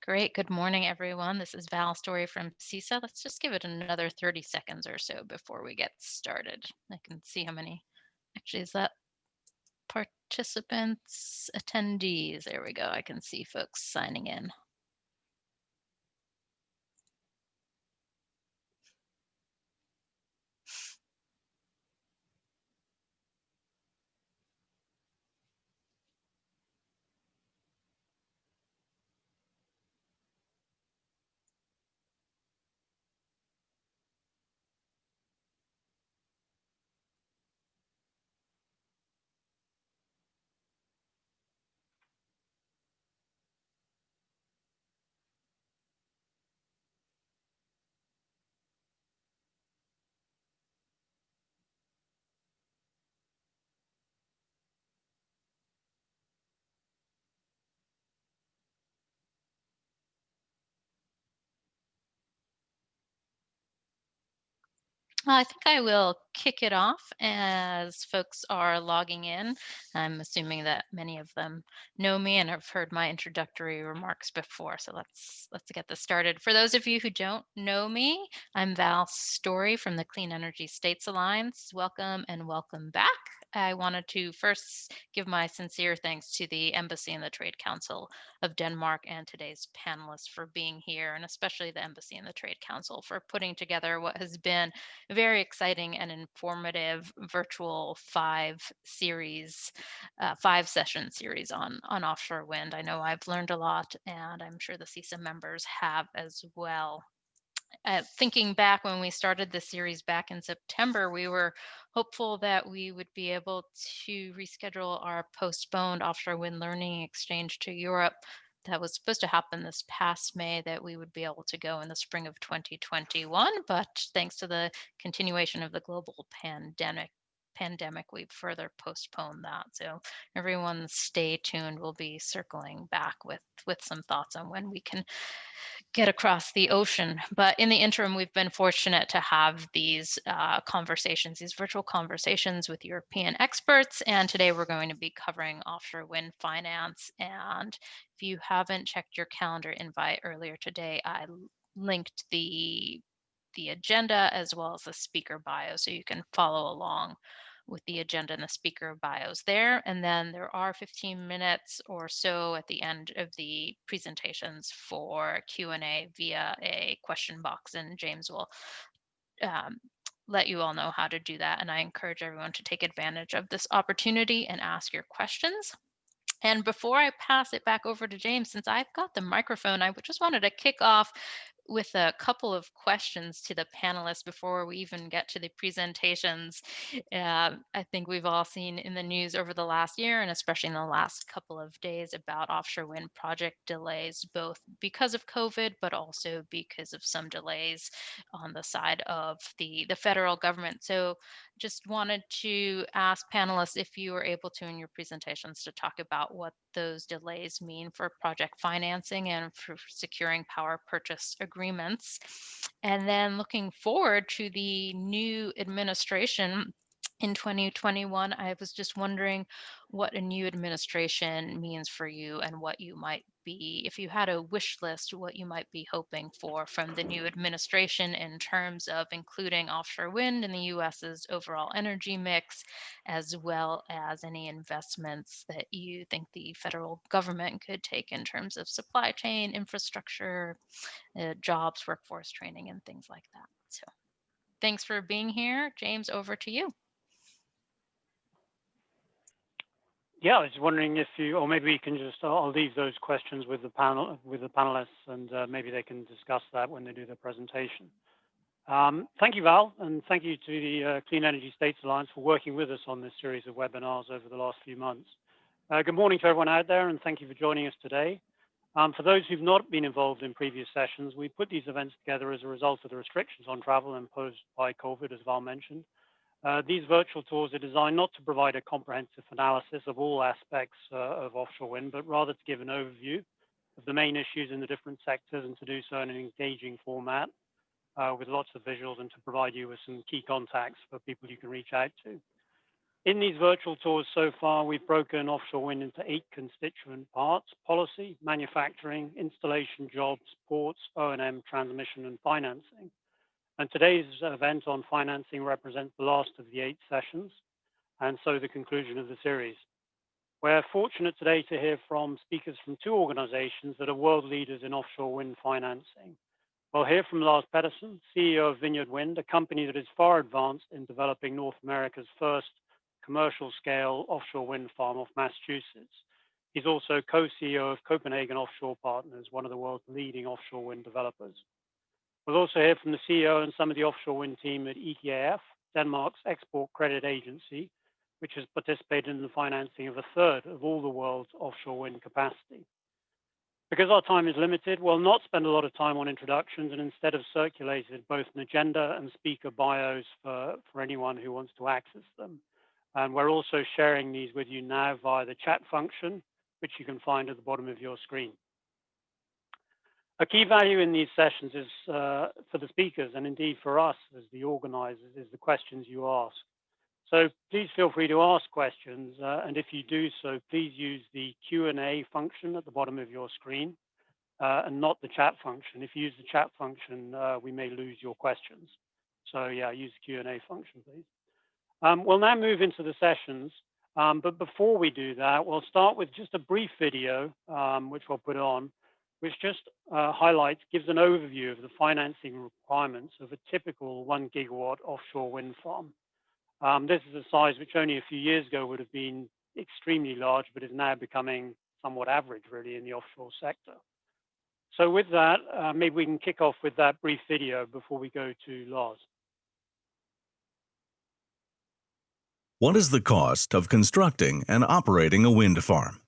Great. Good morning, everyone. This is Val Story from CISA. Let's just give it another 30 seconds or so before we get started. I can see how many, actually, is that participants, attendees? There we go. I can see folks signing in. I think I will kick it off as folks are logging in. I'm assuming that many of them know me and have heard my introductory remarks before. So let's get this started. For those of you who don't know me, I'm Val Story from the Clean Energy States Alliance. Welcome and welcome back. I wanted to first give my sincere thanks to the Embassy and the Trade Council of Denmark and today's panelists for being here, and especially the Embassy and the Trade Council for putting together what has been a very exciting and informative virtual five session series on offshore wind. I know I've learned a lot, and I'm sure the CISA members have as well. Thinking back when we started the series back in September, we were hopeful that we would be able to reschedule our postponed offshore wind learning exchange to Europe that was supposed to happen this past May, that we would be able to go in the spring of 2021. But thanks to the continuation of the global pandemic, we've further postponed that. So everyone stay tuned. We'll be circling back with some thoughts on when we can get across the ocean. But in the interim, we've been fortunate to have these conversations, these virtual conversations with European experts. And today we're going to be covering offshore wind finance. And if you haven't checked your calendar invite earlier today, I linked the agenda as well as the speaker bio, so you can follow along with the agenda and the speaker bios there. And then there are 15 minutes or so at the end of the presentations for Q&A via a question box, and James will um, let you all know how to do that. And I encourage everyone to take advantage of this opportunity and ask your questions. And before I pass it back over to James, since I've got the microphone, I just wanted to kick off with a couple of questions to the panelists before we even get to the presentations. I think we've all seen in the news over the last year, and especially in the last couple of days, about offshore wind project delays, both because of COVID, but also because of some delays on the side of the federal government. So just wanted to ask panelists if you were able to, in your presentations, to talk about what those delays mean for project financing and for securing power purchase agreements. And then looking forward to the new administration in 2021, I was just wondering what a new administration means for you and what you might be, if you had a wish list, what you might be hoping for from the new administration in terms of including offshore wind in the US's overall energy mix, as well as any investments that you think the federal government could take in terms of supply chain, infrastructure, jobs, workforce training, and things like that. So thanks for being here. James, over to you. Yeah, I was wondering if you, or maybe you can just, I'll leave those questions with the panelists, and maybe they can discuss that when they do their presentation. Thank you, Val, and thank you to the Clean Energy States Alliance for working with us on this series of webinars over the last few months. Good morning to everyone out there, and thank you for joining us today. For those who've not been involved in previous sessions, we put these events together as a result of the restrictions on travel imposed by COVID, as Val mentioned. These virtual tours are designed not to provide a comprehensive analysis of all aspects of offshore wind, but rather to give an overview of the main issues in the different sectors, and to do so in an engaging format with lots of visuals, and to provide you with some key contacts for people you can reach out to. In these virtual tours so far, we've broken offshore wind into 8 constituent parts: policy, manufacturing, installation, jobs, ports, O&M, transmission, and financing. And today's event on financing represents the last of the 8 sessions, and so the conclusion of the series. We're fortunate today to hear from speakers from 2 organizations that are world leaders in offshore wind financing. We'll hear from Lars Pedersen, CEO of Vineyard Wind, a company that is far advanced in developing North America's first commercial scale offshore wind farm off Massachusetts. He's also co-CEO of Copenhagen Offshore Partners, one of the world's leading offshore wind developers. We'll also hear from the CEO and some of the offshore wind team at EKF, Denmark's export credit agency, which has participated in the financing of 1/3 of all the world's offshore wind capacity. Because our time is limited, we'll not spend a lot of time on introductions and instead have circulated both an agenda and speaker bios for anyone who wants to access them. And we're also sharing these with you now via the chat function, which you can find at the bottom of your screen. A key value in these sessions is for the speakers, and indeed for us as the organizers, is the questions you ask. So please feel free to ask questions, and if you do so, please use the Q&A function at the bottom of your screen, and not the chat function. If you use the chat function, we may lose your questions. So yeah, use the Q&A function, please. We'll now move into the sessions, but before we do that, we'll start with just a brief video, which we'll put on, which just gives an overview of the financing requirements of a typical 1 gigawatt offshore wind farm. This is a size which only a few years ago would have been extremely large, but is now becoming somewhat average, really, in the offshore sector. So with that, maybe we can kick off with that brief video before we go to Lars. What is the cost of constructing and operating a wind farm?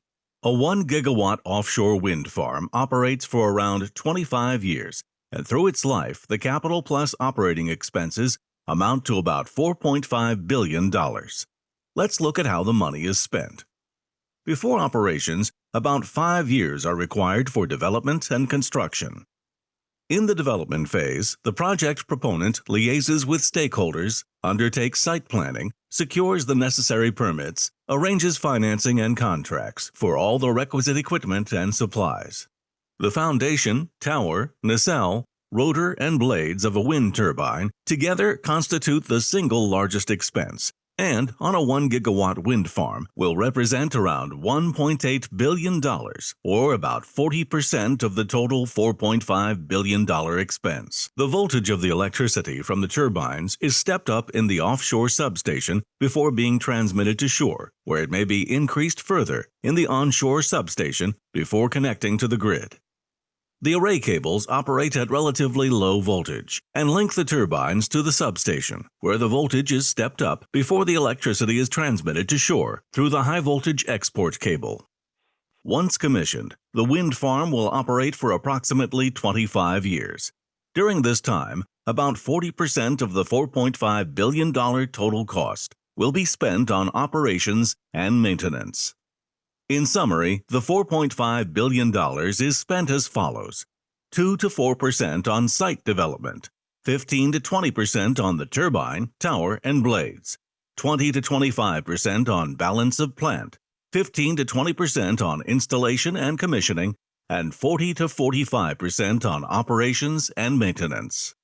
A 1 gigawatt offshore wind farm operates for around 25 years, and through its life, the capital plus operating expenses amount to about $4.5 billion. Let's look at how the money is spent. Before operations, about 5 years are required for development and construction. In the development phase, the project proponent liaises with stakeholders, undertakes site planning, secures the necessary permits, arranges financing and contracts for all the requisite equipment and supplies. The foundation, tower, nacelle, rotor, and blades of a wind turbine together constitute the single largest expense, and on a 1 gigawatt wind farm will represent around $1.8 billion, or about 40% of the total $4.5 billion expense. The voltage of the electricity from the turbines is stepped up in the offshore substation before being transmitted to shore, where it may be increased further in the onshore substation before connecting to the grid. The array cables operate at relatively low voltage and link the turbines to the substation, where the voltage is stepped up before the electricity is transmitted to shore through the high-voltage export cable. Once commissioned, the wind farm will operate for approximately 25 years. During this time, about 40% of the $4.5 billion total cost will be spent on operations and maintenance. In summary, the $4.5 billion is spent as follows: 2 to 4% on site development, 15 to 20% on the turbine, tower, and blades, 20 to 25% on balance of plant, 15 to 20% on installation and commissioning, and 40 to 45% on operations and maintenance.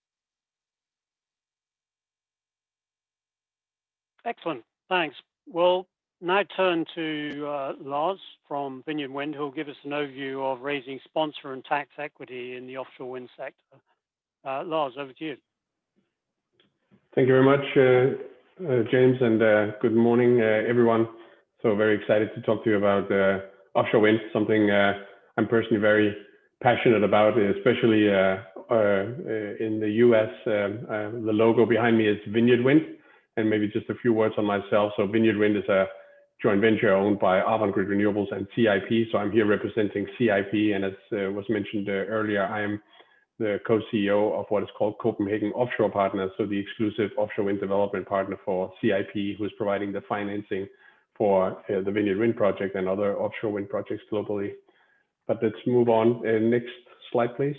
Excellent, thanks. We'll now turn to Lars from Vineyard Wind, who will give us an overview of raising sponsor and tax equity in the offshore wind sector. Lars, over to you. Thank you very much, James, and good morning, everyone. So very excited to talk to you about offshore wind, something I'm personally very passionate about, especially in the US. The logo behind me is Vineyard Wind, and maybe just a few words on myself. So Vineyard Wind is a joint venture owned by Avangrid Renewables and CIP. So I'm here representing CIP, and as was mentioned earlier, I am the co-CEO of what is called Copenhagen Offshore Partners, so the exclusive offshore wind development partner for CIP, who is providing the financing for the Vineyard Wind project and other offshore wind projects globally. But let's move on. Next slide, please.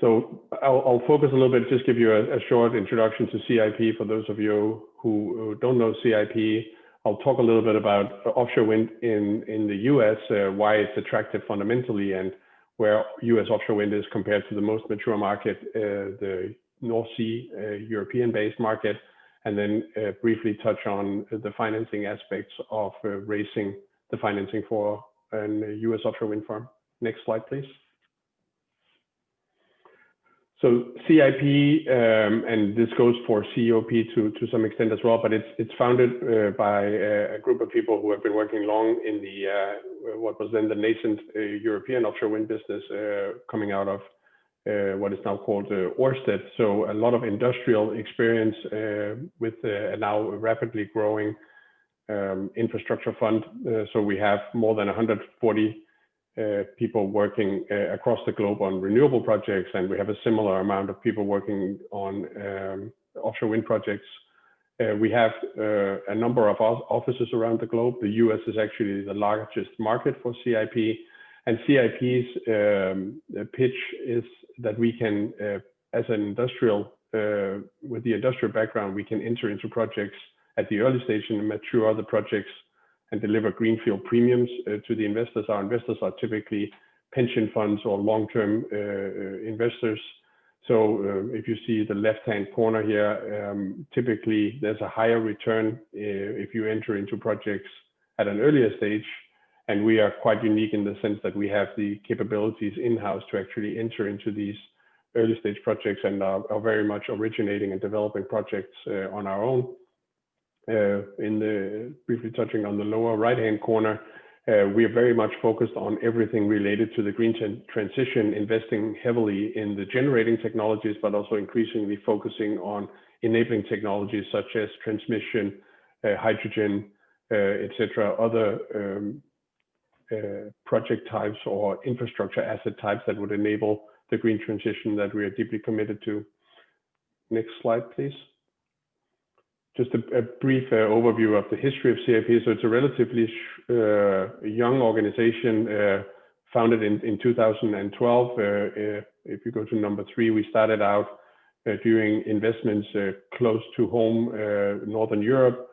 So I'll focus a little bit, just give you a short introduction to CIP for those of you who don't know CIP. I'll talk a little bit about offshore wind in the US, why it's attractive fundamentally, and where US offshore wind is compared to the most mature market, the North Sea European-based market, and then briefly touch on the financing aspects of raising the financing for a US offshore wind farm. Next slide, please. So CIP, and this goes for COP to some extent as well, but it's founded by a group of people who have been working long in the what was then the nascent European offshore wind business, coming out of what is now called Ørsted. So a lot of industrial experience with a now rapidly growing infrastructure fund. So we have more than 140 people working across the globe on renewable projects, and we have a similar amount of people working on offshore wind projects. We have a number of offices around the globe. The US is actually the largest market for CIP, and CIP's pitch is that we can, as an industrial, with the industrial background, we can enter into projects at the early stage and mature the projects and deliver greenfield premiums to the investors. Our investors are typically pension funds or long-term investors. So if you see the left-hand corner here, typically there's a higher return if you enter into projects at an earlier stage. And we are quite unique in the sense that we have the capabilities in-house to actually enter into these early stage projects and are very much originating and developing projects on our own. Briefly touching on the lower right-hand corner, we are very much focused on everything related to the green transition, investing heavily in the generating technologies, but also increasingly focusing on enabling technologies such as transmission, hydrogen, etc., other project types or infrastructure asset types that would enable the green transition that we are deeply committed to. Next slide, please. Just a brief overview of the history of CIP. So it's a relatively young organization, founded in 2012. If you go to number 3, we started out doing investments close to home, Northern Europe,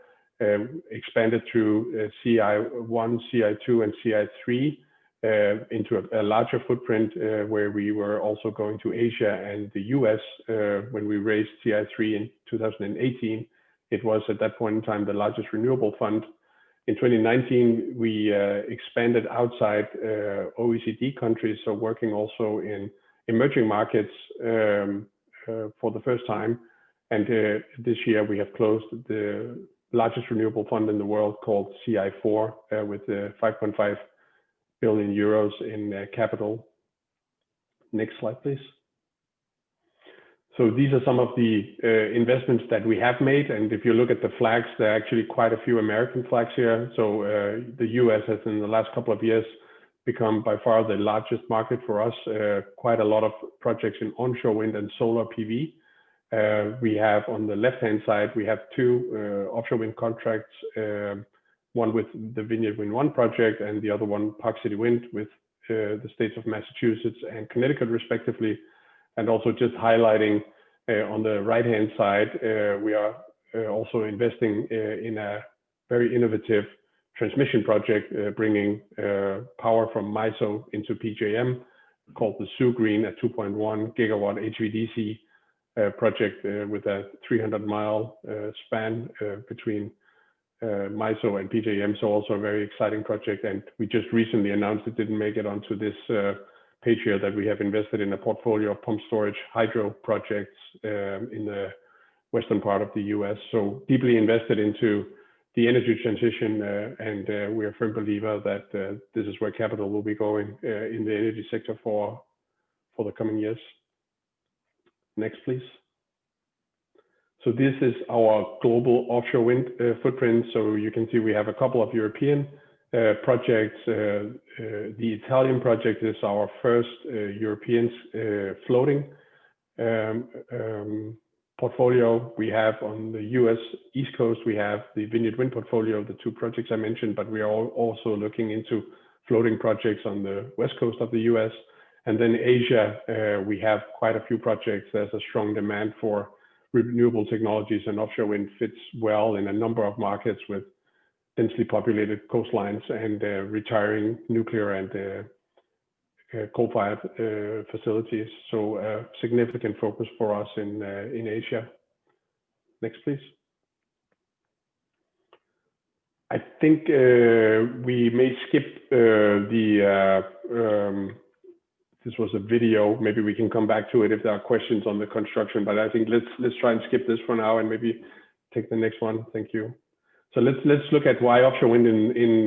expanded through CI1, CI2, and CI3 into a larger footprint where we were also going to Asia and the US when we raised CI3 in 2018. It was at that point in time the largest renewable fund. In 2019, we expanded outside OECD countries, so working also in emerging markets for the first time. And this year we have closed the largest renewable fund in the world called CI4 with 5.5 billion euros in capital. Next slide, please. So these are some of the investments that we have made. And if you look at the flags, there are actually quite a few American flags here. So the US has in the last couple of years become by far the largest market for us. Quite a lot of projects in onshore wind and solar PV. We have on the left-hand side, we have 2 offshore wind contracts, one with the Vineyard Wind 1 project and the other one, Park City Wind, with the states of Massachusetts and Connecticut respectively. And also just highlighting on the right-hand side, we are also investing in a very innovative transmission project, bringing power from MISO into PJM, called the Sioux Green, a 2.1 gigawatt HVDC project with a 300-mile span between MISO and PJM. So also a very exciting project. And we just recently announced, it didn't make it onto this page here, that we have invested in a portfolio of pump storage hydro projects in the western part of the US. So deeply invested into the energy transition, and we are a firm believer that this is where capital will be going in the energy sector for the coming years. Next, please. So this is our global offshore wind footprint. So you can see we have a couple of European projects. The Italian project is our first European floating portfolio. We have on the US East Coast, we have the Vineyard Wind portfolio, the 2 projects I mentioned, but we are also looking into floating projects on the West Coast of the US. And then Asia, we have quite a few projects. There's a strong demand for renewable technologies, and offshore wind fits well in a number of markets with densely populated coastlines and retiring nuclear and coal-fired facilities. So a significant focus for us in Asia. Next, please. I think we may skip this was a video. Maybe we can come back to it if there are questions on the construction, but I think let's try and skip this for now and maybe take the next one. Thank you. So let's look at why offshore wind in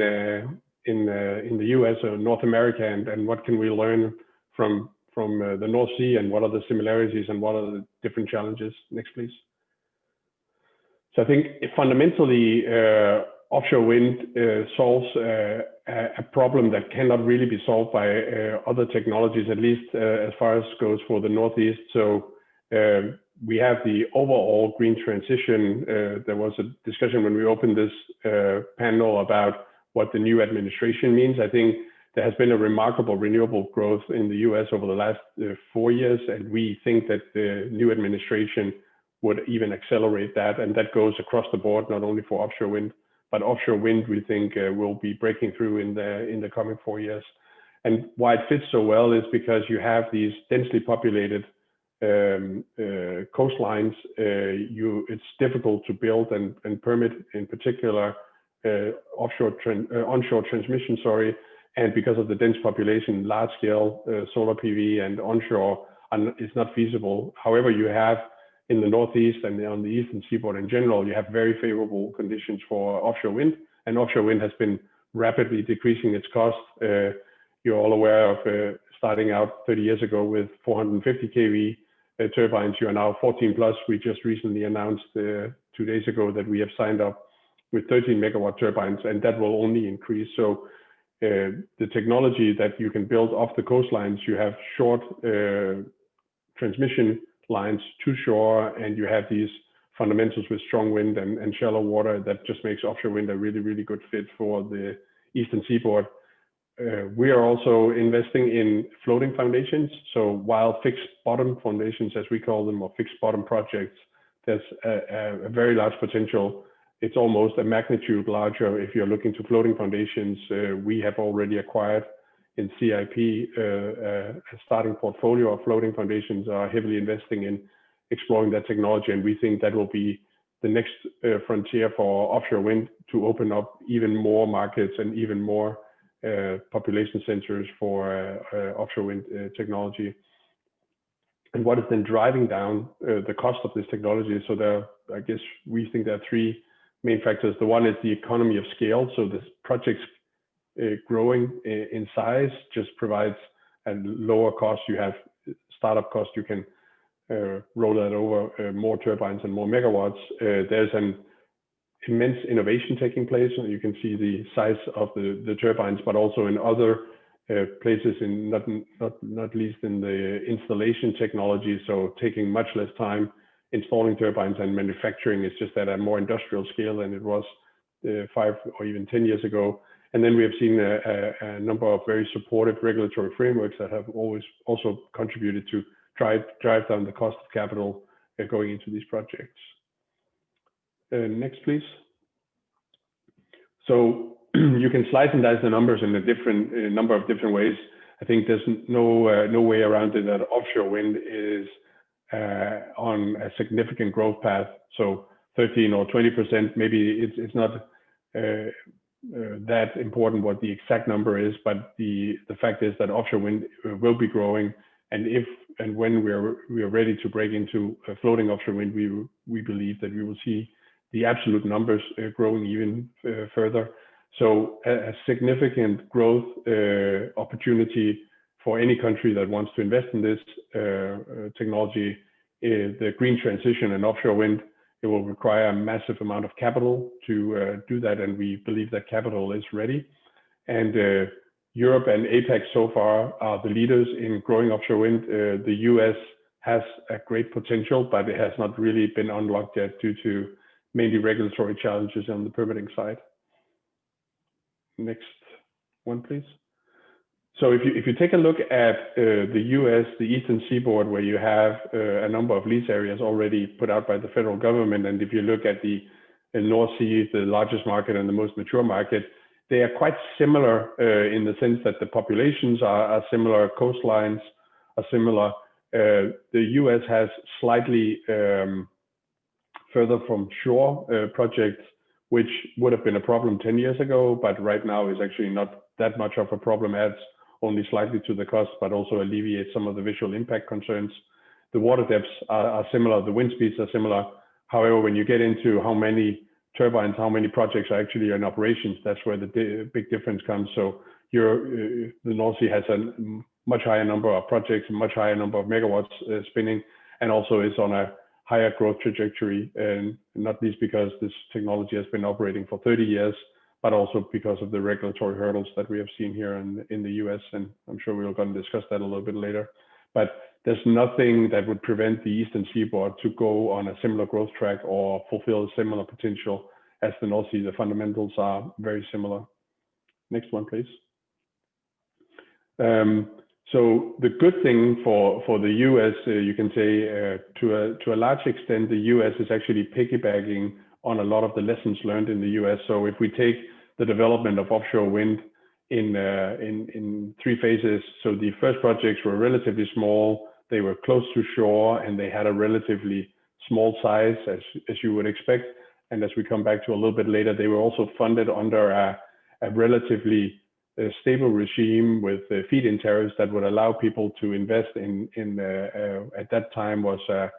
the US or North America, and what can we learn from the North Sea, and what are the similarities and what are the different challenges. Next, please. So I think fundamentally, offshore wind solves a problem that cannot really be solved by other technologies, at least as far as goes for the Northeast. So we have the overall green transition. There was a discussion when we opened this panel about what the new administration means. I think there has been a remarkable renewable growth in the US over the last 4 years, and we think that the new administration would even accelerate that, and that goes across the board, not only for offshore wind, but offshore wind, we think will be breaking through in the coming 4 years. And why it fits so well is because you have these densely populated coastlines. It's difficult to build and permit, in particular onshore transmission. And because of the dense population, large scale solar PV and onshore is not feasible. However, you have in the Northeast and on the Eastern Seaboard in general, you have very favorable conditions for offshore wind, and offshore wind has been rapidly decreasing its cost. You're all aware of starting out 30 years ago with 450 kV turbines. You are now 14 plus. We just recently announced 2 days ago that we have signed up with 13 megawatt turbines, and that will only increase. So the technology that you can build off the coastlines, you have short transmission lines to shore, and you have these fundamentals with strong wind and shallow water that just makes offshore wind a really, really good fit for the Eastern Seaboard. We are also investing in floating foundations. So while fixed bottom foundations, as we call them, or fixed bottom projects, there's a very large potential. It's almost a magnitude larger if you're looking to floating foundations. We have already acquired in CIP a starting portfolio of floating foundations, are heavily investing in exploring that technology, and we think that will be the next frontier for offshore wind to open up even more markets and even more population centers for offshore wind technology. And what is then driving down the cost of this technology? So I guess we think there are 3 main factors. The one is the economy of scale. So this project's growing in size just provides a lower cost. You have startup cost. You can roll that over more turbines and more megawatts. There's an immense innovation taking place. You can see the size of the turbines, but also in other places, in not least in the installation technology. So taking much less time installing turbines, and manufacturing is just at a more industrial scale than it was 5 or even 10 years ago. And then we have seen a number of very supportive regulatory frameworks that have always also contributed to drive down the cost of capital going into these projects. Next, please. So you can slice and dice the numbers in a number of different ways. I think there's no way around it that offshore wind is on a significant growth path. So 13 or 20%, maybe it's not that important what the exact number is, but the fact is that offshore wind will be growing, and if and when we are ready to break into floating offshore wind, we believe that we will see the absolute numbers growing even further. So a significant growth opportunity for any country that wants to invest in this technology. The green transition and offshore wind, it will require a massive amount of capital to do that, and we believe that capital is ready. And Europe and APAC so far are the leaders in growing offshore wind. The US has a great potential, but it has not really been unlocked yet due to mainly regulatory challenges on the permitting side. Next one, please. So if you take a look at the US, the Eastern Seaboard, where you have a number of lease areas already put out by the federal government, and if you look at the North Sea, the largest market and the most mature market, they are quite similar in the sense that the populations are similar, coastlines are similar. The US has slightly further from shore projects, which would have been a problem 10 years ago, but right now is actually not that much of a problem, adds only slightly to the cost, but also alleviates some of the visual impact concerns. The water depths are similar, the wind speeds are similar. However, when you get into how many turbines, how many projects are actually in operations, that's where the big difference comes. So the North Sea has a much higher number of projects, a much higher number of megawatts spinning, and also is on a higher growth trajectory, and not least because this technology has been operating for 30 years, but also because of the regulatory hurdles that we have seen here in the US, and I'm sure we're going to discuss that a little bit later. But there's nothing that would prevent the Eastern Seaboard to go on a similar growth track or fulfill a similar potential as the North Sea. The fundamentals are very similar. Next one, please. So the good thing for the US, you can say to a large extent, the US is actually piggybacking on a lot of the lessons learned in the US. So if we take the development of offshore wind in three phases, so the first projects were relatively small, they were close to shore, and they had a relatively small size, as you would expect. And as we come back to a little bit later, they were also funded under a relatively stable regime with feed-in tariffs that would allow people to invest in at that time was a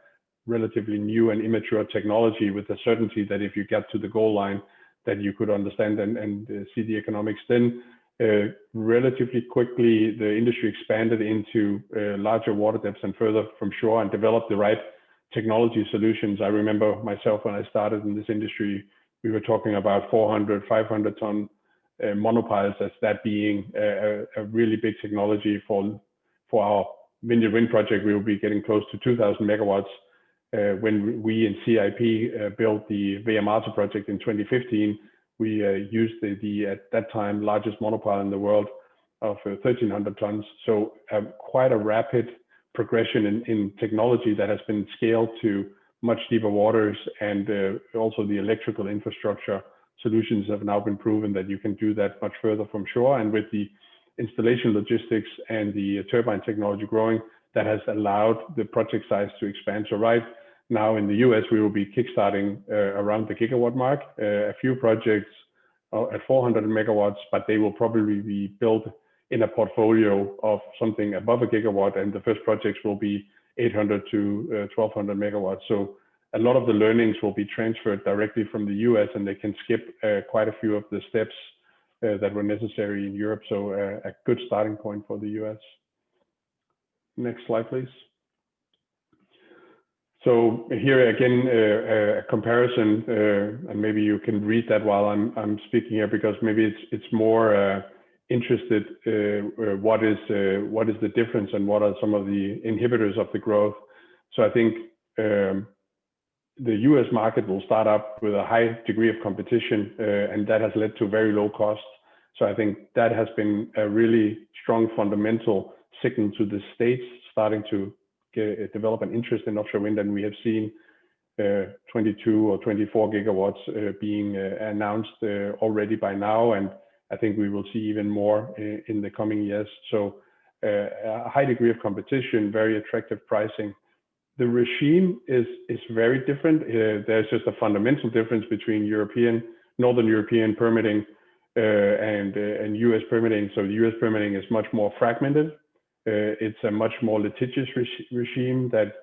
relatively new and immature technology, with the certainty that if you get to the goal line, that you could understand and see the economics. Then relatively quickly, the industry expanded into larger water depths and further from shore, and developed the right technology solutions. I remember myself when I started in this industry, we were talking about 400, 500 ton monopiles as that being a really big technology for our Vineyard Wind project. We will be getting close to 2,000 megawatts. When we in CIP built the VMATA project in 2015, we used the at that time largest monopile in the world of 1,300 tons. So quite a rapid progression in technology that has been scaled to much deeper waters, and also the electrical infrastructure solutions have now been proven that you can do that much further from shore. And with the installation logistics and the turbine technology growing, that has allowed the project size to expand. So right now in the US, we will be kickstarting around the gigawatt mark, a few projects at 400 megawatts, but they will probably be built in a portfolio of something above a gigawatt, and the first projects will be 800 to 1200 megawatts. So a lot of the learnings will be transferred directly from the US, and they can skip quite a few of the steps that were necessary in Europe. So a good starting point for the US. Next slide, please. So here again, a comparison, and maybe you can read that while I'm speaking here, because maybe it's more interested what is the difference and what are some of the inhibitors of the growth. So I think the US market will start up with a high degree of competition, and that has led to very low costs. So I think that has been a really strong fundamental signal to the States starting to develop an interest in offshore wind, and we have seen 22 or 24 gigawatts being announced already by now, and I think we will see even more in the coming years. So a high degree of competition, very attractive pricing. The regime is very different. There's just a fundamental difference between Northern European permitting and US permitting. So the US permitting is much more fragmented. It's a much more litigious regime that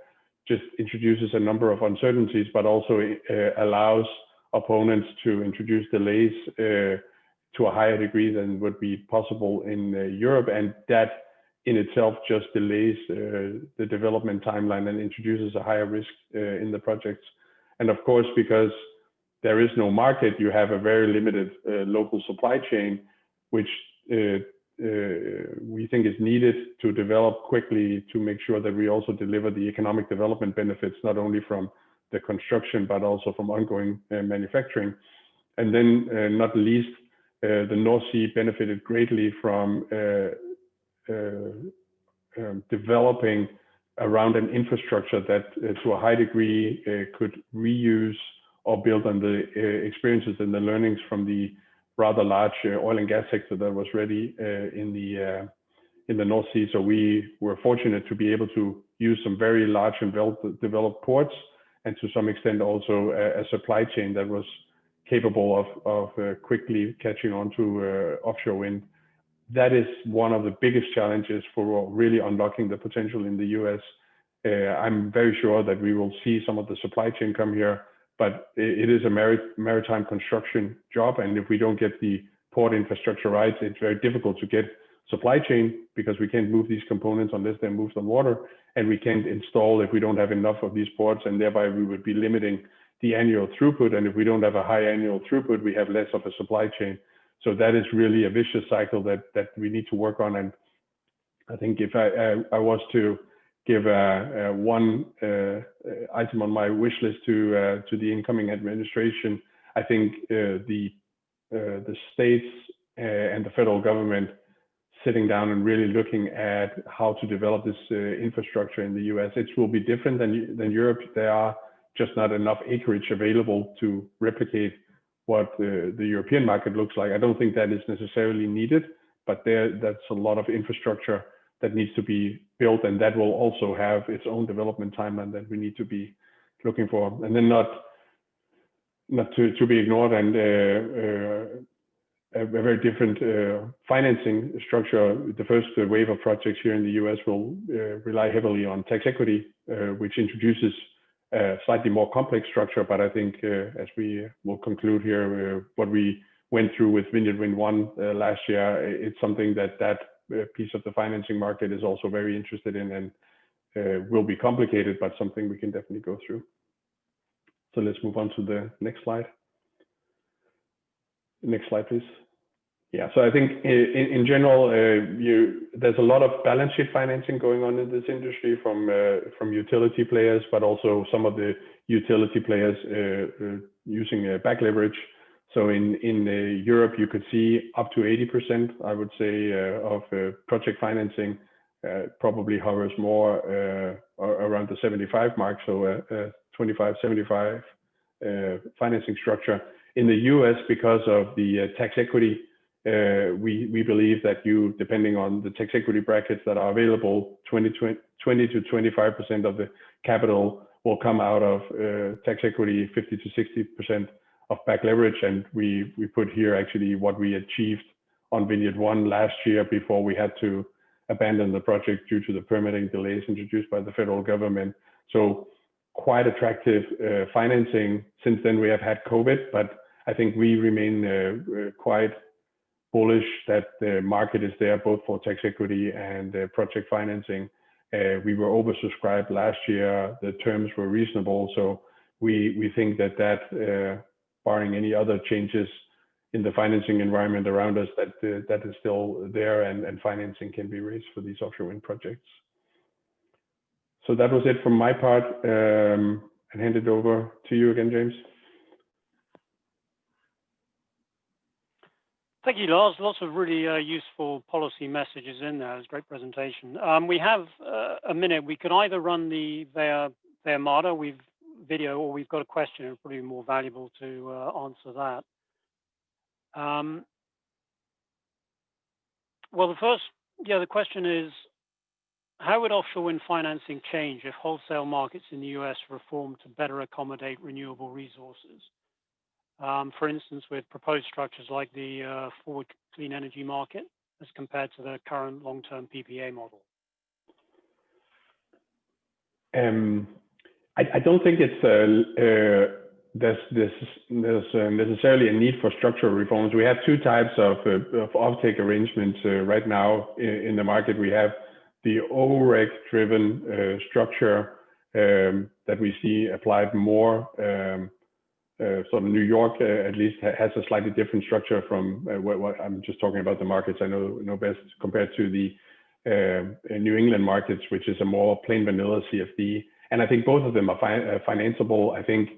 just introduces a number of uncertainties, but also allows opponents to introduce delays to a higher degree than would be possible in Europe. And that in itself just delays the development timeline and introduces a higher risk in the projects. And of course, because there is no market, you have a very limited local supply chain, which we think is needed to develop quickly to make sure that we also deliver the economic development benefits, not only from the construction, but also from ongoing manufacturing. And then not least, the North Sea benefited greatly from developing around an infrastructure that to a high degree could reuse or build on the experiences and the learnings from the rather large oil and gas sector that was ready in the North Sea. So we were fortunate to be able to use some very large and well-developed ports, and to some extent also a supply chain that was capable of quickly catching on to offshore wind. That is one of the biggest challenges for really unlocking the potential in the US. I'm very sure that we will see some of the supply chain come here, but it is a maritime construction job. And if we don't get the port infrastructure right, it's very difficult to get supply chain, because we can't move these components unless they're moved on water, and we can't install if we don't have enough of these ports, and thereby we would be limiting the annual throughput. And if we don't have a high annual throughput, we have less of a supply chain. So that is really a vicious cycle that we need to work on. And I think if I was to give one item on my wish list to the incoming administration, I think the states and the federal government sitting down and really looking at how to develop this infrastructure in the US. It will be different than Europe. There are just not enough acreage available to replicate what the European market looks like. I don't think that is necessarily needed, but that's a lot of infrastructure that needs to be built, and that will also have its own development timeline that we need to be looking for. And then not to be ignored, and a very different financing structure. The first wave of projects here in the US will rely heavily on tax equity, which introduces a slightly more complex structure. But I think as we will conclude here, what we went through with Vineyard Wind 1 last year, it's something that piece of the financing market is also very interested in, and will be complicated, but something we can definitely go through. So let's move on to the next slide. Next slide, please. Yeah, so I think in general, there's a lot of balance sheet financing going on in this industry from utility players, but also some of the utility players using back leverage. So in Europe, you could see up to 80%, I would say, of project financing probably hovers more around the 75 mark. So 25-75 financing structure. In the US, because of the tax equity, we believe that depending on the tax equity brackets that are available, 20 to 25% of the capital will come out of tax equity, 50 to 60% of back leverage. And we put here actually what we achieved on Vineyard 1 last year before we had to abandon the project due to the permitting delays introduced by the federal government. So quite attractive financing. Since then we have had COVID, but I think we remain quite bullish that the market is there both for tax equity and project financing. We were oversubscribed last year. The terms were reasonable. So we think that barring any other changes in the financing environment around us, that is still there, and financing can be raised for these offshore wind projects. So that was it from my part, and hand it over to you again, James. Thank you, Lars. Lots of really useful policy messages in there. It was a great presentation. We have a minute. We could either run the Veamada video, or we've got a question. It would probably be more valuable to answer that. Well, the question is, how would offshore wind financing change if wholesale markets in the US reformed to better accommodate renewable resources? For instance, with proposed structures like the forward clean energy market as compared to the current long-term PPA model? I don't think there's necessarily a need for structural reforms. We have two types of offtake arrangements right now in the market. We have the OREC-driven structure that we see applied more. So New York, at least, has a slightly different structure from what I'm just talking about the markets I know best, compared to the New England markets, which is a more plain vanilla CFD. And I think both of them are financeable. I think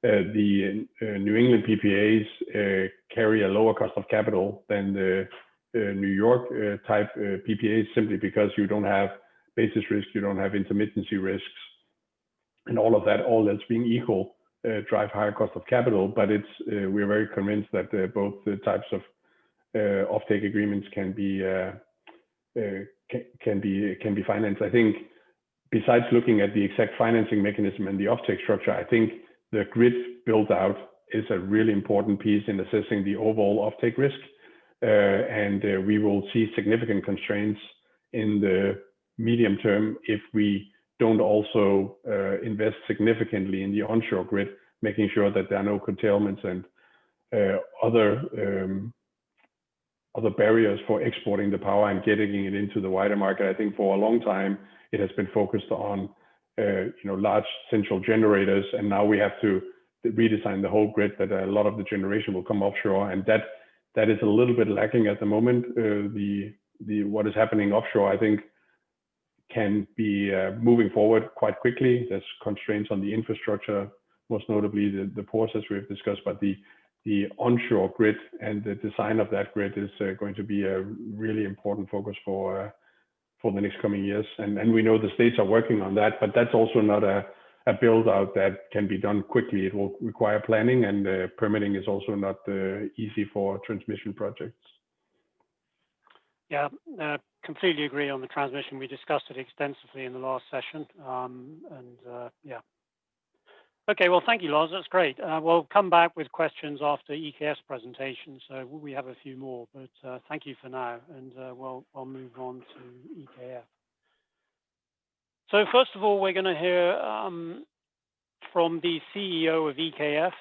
the New England PPAs carry a lower cost of capital than the New York type PPAs, simply because you don't have basis risk, you don't have intermittency risks, and all of that, all else being equal, drive higher cost of capital. But we're very convinced that both the types of offtake agreements can be financed. I think besides looking at the exact financing mechanism and the offtake structure, I think the grid build out is a really important piece in assessing the overall offtake risk. We will see significant constraints in the medium term if we don't also invest significantly in the onshore grid, making sure that there are no curtailments and other barriers for exporting the power and getting it into the wider market. I think for a long time it has been focused on large central generators, and now we have to redesign the whole grid, that a lot of the generation will come offshore, and that is a little bit lacking at the moment. What is happening offshore, I think, can be moving forward quite quickly. There's constraints on the infrastructure, most notably the ports, as we've discussed, but the onshore grid and the design of that grid is going to be a really important focus for the next coming years. And we know the states are working on that, but that's also not a build out that can be done quickly. It will require planning, and permitting is also not easy for transmission projects. Yeah, completely agree on the transmission. We discussed it extensively in the last session. Yeah. Okay, well, thank you, Lars. That's great. We'll come back with questions after EKF's presentation. So we have a few more, but thank you for now. And we'll move on to EKF. So first of all, we're going to hear from the CEO of EKF,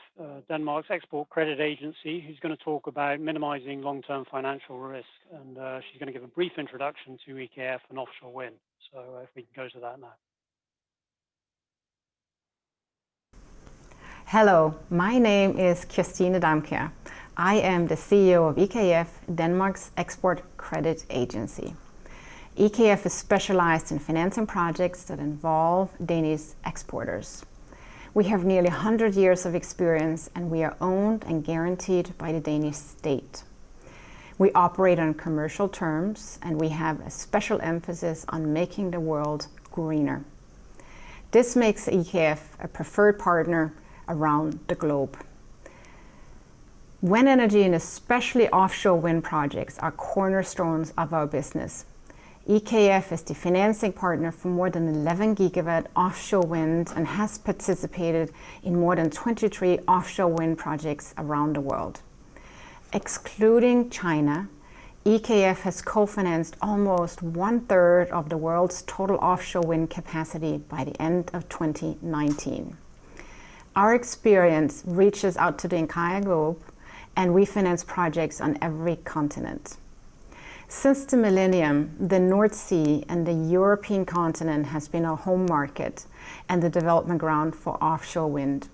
Denmark's export credit agency, who's going to talk about minimizing long-term financial risk. And she's going to give a brief introduction to EKF and offshore wind. So if we can go to that now. Hello, my name is Kirstine Damkjær. I am the CEO of EKF, Denmark's export credit agency. EKF is specialized in financing projects that involve Danish exporters. We have nearly 100 years of experience, and we are owned and guaranteed by the Danish state. We operate on commercial terms, and we have a special emphasis on making the world greener. This makes EKF a preferred partner around the globe. Wind energy, and especially offshore wind projects, are cornerstones of our business. EKF is the financing partner for more than 11 gigawatt offshore wind and has participated in more than 23 offshore wind projects around the world. Excluding China, EKF has co-financed almost 1/3 of the world's total offshore wind capacity by the end of 2019. Our experience reaches out to the entire globe, and we finance projects on every continent. Since the millennium, the North Sea and the European continent has been our home market and the development ground for offshore wind.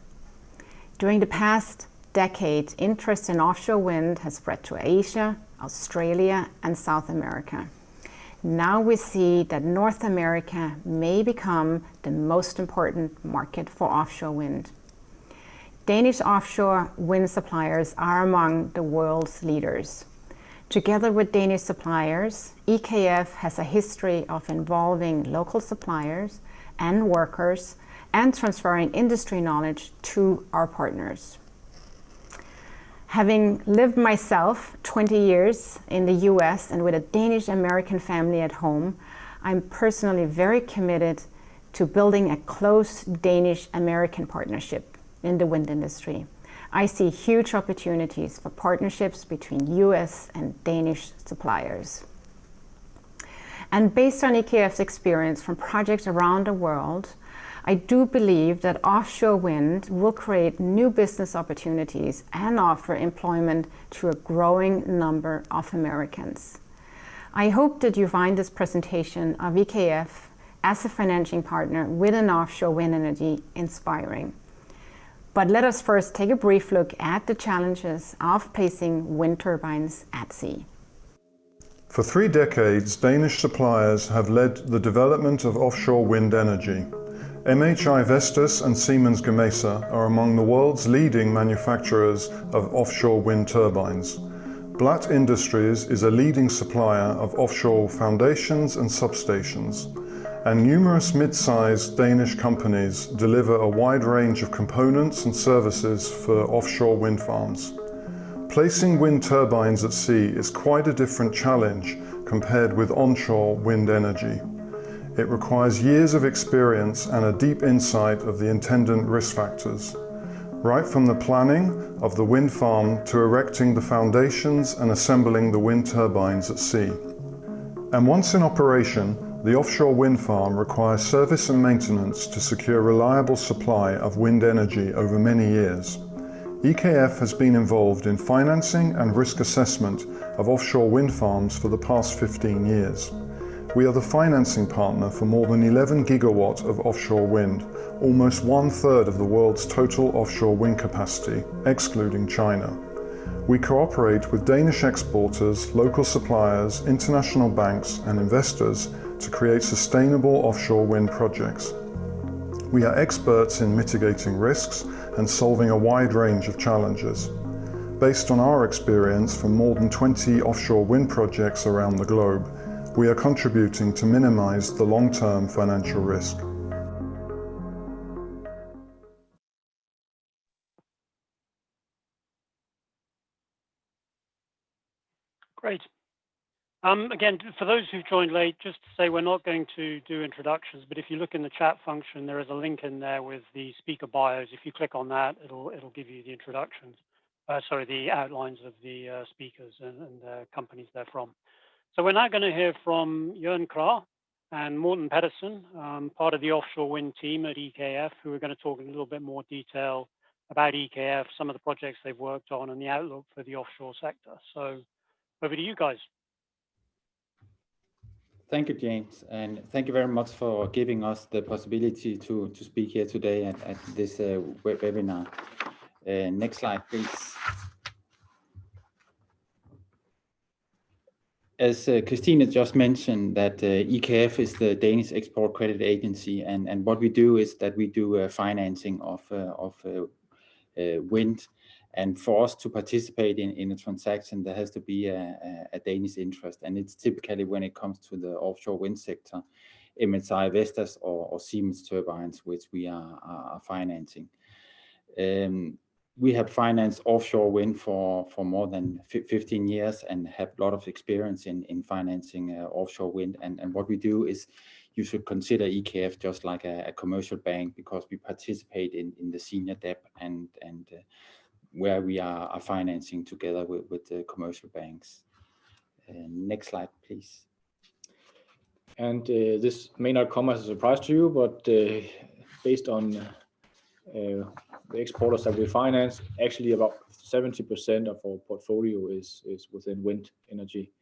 During the past decade, interest in offshore wind has spread to Asia, Australia, and South America. Now we see that North America may become the most important market for offshore wind. Danish offshore wind suppliers are among the world's leaders. Together with Danish suppliers, EKF has a history of involving local suppliers and workers and transferring industry knowledge to our partners. Having lived myself 20 years in the US and with a Danish-American family at home, I'm personally very committed to building a close Danish-American partnership in the wind industry. I see huge opportunities for partnerships between US and Danish suppliers. And based on EKF's experience from projects around the world, I do believe that offshore wind will create new business opportunities and offer employment to a growing number of Americans. I hope that you find this presentation of EKF as a financing partner with an offshore wind energy inspiring. But let us first take a brief look at the challenges of placing wind turbines at sea. For 3 decades, Danish suppliers have led the development of offshore wind energy. MHI Vestas and Siemens Gamesa are among the world's leading manufacturers of offshore wind turbines. Bladt Industries is a leading supplier of offshore foundations and substations, and numerous mid-sized Danish companies deliver a wide range of components and services for offshore wind farms. Placing wind turbines at sea is quite a different challenge compared with onshore wind energy. It requires years of experience and a deep insight of the attendant risk factors, right from the planning of the wind farm to erecting the foundations and assembling the wind turbines at sea. And once in operation, the offshore wind farm requires service and maintenance to secure reliable supply of wind energy over many years. EKF has been involved in financing and risk assessment of offshore wind farms for the past 15 years. We are the financing partner for more than 11 gigawatt of offshore wind, almost 1/3 of the world's total offshore wind capacity, excluding China. We cooperate with Danish exporters, local suppliers, international banks and investors to create sustainable offshore wind projects. We are experts in mitigating risks and solving a wide range of challenges. Based on our experience from more than 20 offshore wind projects around the globe, we are contributing to minimize the long-term financial risk. Great. Again, for those who joined late, just to say we're not going to do introductions, but if you look in the chat function, there is a link in there with the speaker bios. If you click on that, it'll give you the introductions, the outlines of the speakers and companies they're from. So we're now going to hear from Jørn Krag and Morten Pedersen, part of the offshore wind team at EKF, who are going to talk in a little bit more detail about EKF, some of the projects they've worked on, and the outlook for the offshore sector. So over to you guys. Thank you, James, and thank you very much for giving us the possibility to speak here today at this webinar. Next slide, please. As Christine just mentioned, that EKF is the Danish Export Credit Agency, and what we do is that we do financing of wind. And for us to participate in a transaction, there has to be a Danish interest. And it's typically, when it comes to the offshore wind sector, MHI Vestas or Siemens turbines, which we are financing. We have financed offshore wind for more than 15 years and have a lot of experience in financing offshore wind. And what we do is, you should consider EKF just like a commercial bank, because we participate in the senior debt and where we are financing together with the commercial banks. Next slide, please. And this may not come as a surprise to you, but based on the exporters that we finance, actually about 70% of our portfolio is within wind energy.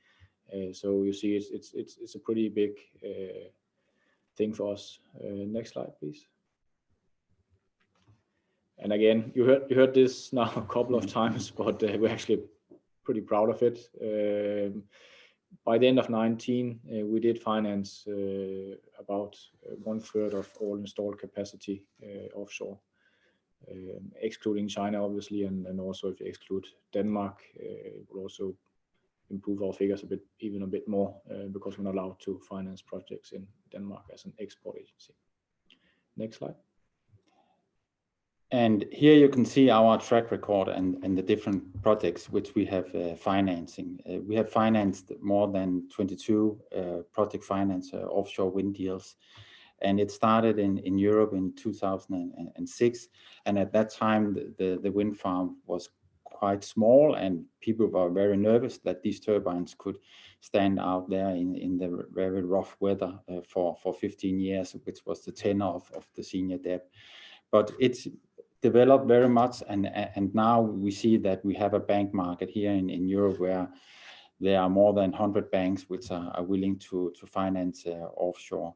So you see, it's a pretty big thing for us. Next slide, please. And again, you heard this now a couple of times, but we're actually pretty proud of it. By the end of 2019, we did finance about 1/3 of all installed capacity offshore, excluding China, obviously, and also if you exclude Denmark, it will also improve our figures even a bit more, because we're not allowed to finance projects in Denmark as an export agency. Next slide. And here you can see our track record and the different projects which we have financing. We have financed more than 22 project finance offshore wind deals. And it started in Europe in 2006. And at that time, the wind farm was quite small, and people were very nervous that these turbines could stand out there in the very rough weather for 15 years, which was the tenor of the senior debt. But it's developed very much, and now we see that we have a bank market here in Europe where there are more than 100 banks which are willing to finance offshore.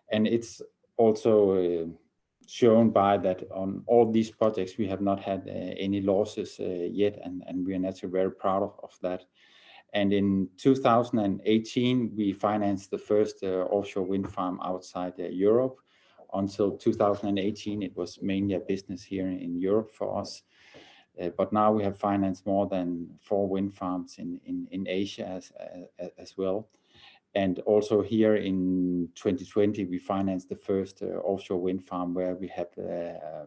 And it's also shown by that on all these projects we have not had any losses yet, and we are naturally very proud of that. And in 2018 we financed the first offshore wind farm outside Europe. Until 2018 it was mainly a business here in Europe for us. But now we have financed more than 4 wind farms in Asia as well. And also here in 2020, we financed the first offshore wind farm where we had